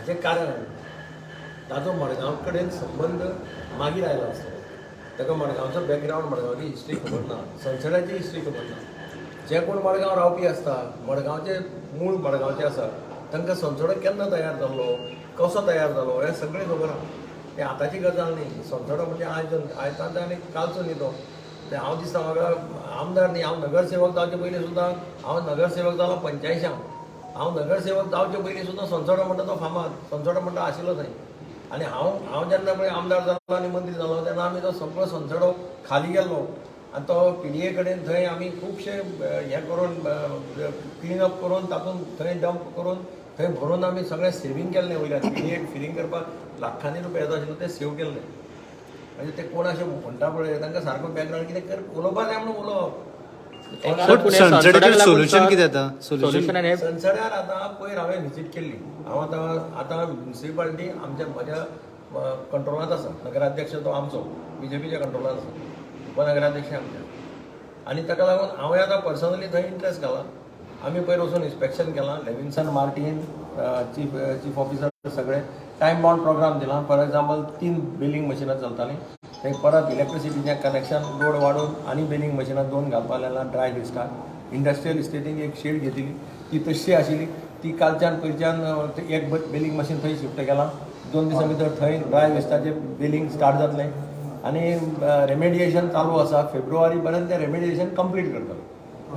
हाचें कारण ताजो मडगांव कडेन संबंद मागीर आयलो आसतलो. ताका मडगांवचो बॅकग्रावंड मडगांवची हिस्ट्री खबर ना, संसदाची हिस्ट्री खबर ना. जे कोण मडगांव रावपी आसता, मडगांवचे मूळ मडगांवचे आसा, तांकां संसदो केन्ना तयार जाल्लो, कसो तयार जालो हें सगळें खबर आहा. तें आतांची गजाल न्ही. संसदो म्हणजे आयतांचो आनी कालचो न्ही तो. ते हांव दिसता म्हाका आमदार न्ही, हांव नगरसेवक जावचे पयलीं सुद्दां हांव नगरसेवक जालो 85. हांव नगरसेवक जावचे पयलीं सुद्दां संसदो म्हणटा तो फामाद, संसदो म्हणटा आशिल्लो थंय. आनी हांव जेन्ना पळय आमदार जालो आनी मंत्री जालो तेन्ना आमी तो सगळो संसदो खाली गेल्लो आनी तो पिडीए कडेन थंय आमी खुबशे हें करून क्लीन अप करून तातूंत थंय डंप करून थंय भरून आमी सगळें सेवींग केल्लें वयल्यान. पिडीएक फिलींग करपाक लाखांनी रुपया येता आशिल्लो तें सेव केल्लें. म्हणजे ते कोण अशें म्हणटा पळय तांकां सारको बॅकग्रावंड कितें कर उलोवपा जाय म्हणून उलोवप. सोल्युशन कितें जाता? सोल्युशन संसद्यार आतां पयर हांवें विजीट केल्ली. हांव आतां म्युनिसिपालिटी म्हज्या कंट्रोलांत आसा. नगराध्यक्ष तो आमचो BJPच्या कंट्रोलांत आसा, उपनगराध्यक्ष आमच्या. आनी ताका लागून हांवें आतां पर्सनली थंय इंट्रस्ट घाला. आमी पयर वचून इन्स्पेक्शन केलां. लेविन्सन मार्टीन चीफ ऑफिसर सगळे टायम बाउंड प्रोग्राम दिला. फॉर एग्जाम्पल 3 बेलिंग मशिनां चलतालीं, थंय परत इलेक्ट्रिसिटीचें कनेक्शन लोड वाडून आनी बेलिंग मशिनां 2 घालपा लायलां ड्राय लिस्टाक. इंडस्ट्रियल इस्टेटीन एक शेड घेतिली, ती तशी आशिल्ली, ती कालच्यान पयरच्यान एक बेलिंग मशीन थंय शिफ्ट केलां. 2 दिसां भितर थंय ड्राय लिस्टाचें बेलिंग स्टार्ट जातलें. आनी रेमेडिएशन चालू आसा. फेब्रुवारी पर्यंत तें रेमेडिएशन कंप्लीट करतलो.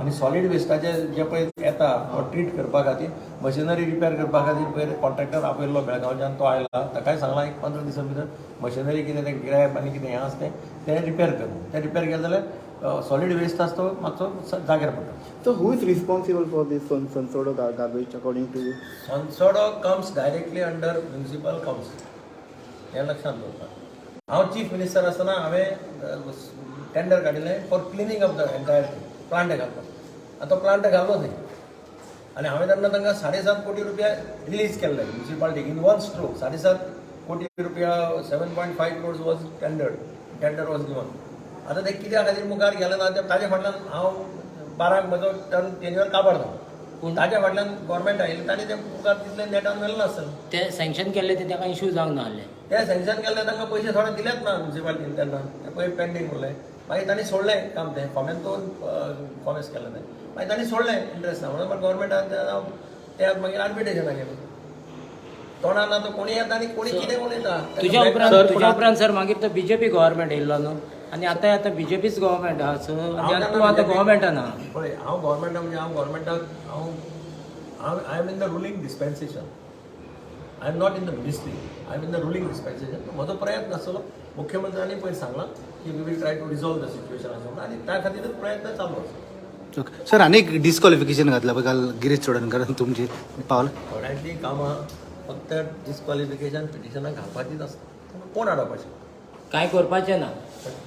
आनी सॉलीड वेस्टाचें जे पळय येता ट्रीट करपा खातीर मशिनरी रिपेर करपा खातीर पयर कॉन्ट्रॅक्टर आपयल्लो बेळगांवच्यान, तो आयला. ताकाय सांगलां एक 15 दिसां भितर मशिनरी कितें तें गिरायप आनी कितें हें आसा तें रिपेर कर. तें रिपेर केलें जाल्यार सॉलीड वेस्ट आसा तो मातसो जाग्यार पडटा. So who is responsible for this Sansodo garbage according to you? संसदो comes directly under municipal council. हें लक्षांत दवरपाक. हांव चीफ मिनिस्टर आसतना हांवें टेंडर काडिल्लें for cleaning up the entire thing, plant घालपाक. आनी तो प्लांट घालो थंय. आनी हांवें तेन्ना तांकां 7.5 कोटी रुपया रिलीज केल्ले म्युनिसिपालिटीक इन 1 स्ट्रोक. 7.5 कोटी रुपया 7.5 crores was tender was given. आतां ते कित्या खातीर मुखार गेले ना ताजे फाटल्यान हांव 12 म्हजो टर्म टेन्युअर काबार जालो. पूण ताज्या फाटल्यान गव्हर्मेंट आयिल्ली ताणी तें मुखार तितलें नेटान व्हेल्लें नासतलें. ते सँक्शन केल्ले ते ताका इश्यू जावंक ना आहले. ते सँक्शन केल्ले तांकां पयशे थोडे दिलेच ना म्युनिसिपालिटीन तेन्ना. ते पयर पेंडींग उरलें. मागीर तांणी सोडलें काम तें फोमेंतोन फॉमेस केलें तें. मागीर तांणी सोडलें इंट्रस्ट ना म्हणून गव्हर्मेंटान ते मागीर आर्बिट्रेशनाक गेले. तोंडान आतां कोणी येता आनी कोणी कितें उलयता. तुज्या उपरांत सर मागीर तो BJP गव्हर्मेंट येयल्लो न्हू, आनी आतां BJPच गव्हर्मेंट आहा. सो तूं आतां गव्हर्मेंटान आहा. पळय हांव गव्हर्मेंटाक म्हणजे हांव गव्हर्मेंटाक I am in the ruling dispensation. I am not in the ministry, I am in the ruling dispensation. म्हजो प्रयत्न आसलो. मुख्यमंत्र्यांनी पयर सांगलां की we will try to resolve the situation अशें म्हणून. आनी त्या खातीरच प्रयत्न चालू आसा. सर आनीक डिस्क्वॉलिफिकेशन घातलं पळय काल गिरीश चोडणकरान तुमची पावलं. थोड्यांची कामां फक्त डिस्क्वॉलिफिकेशन पिटिशनाक घालपाचीच आसता. कोण अडोवपाचें? कांय करपाचें ना.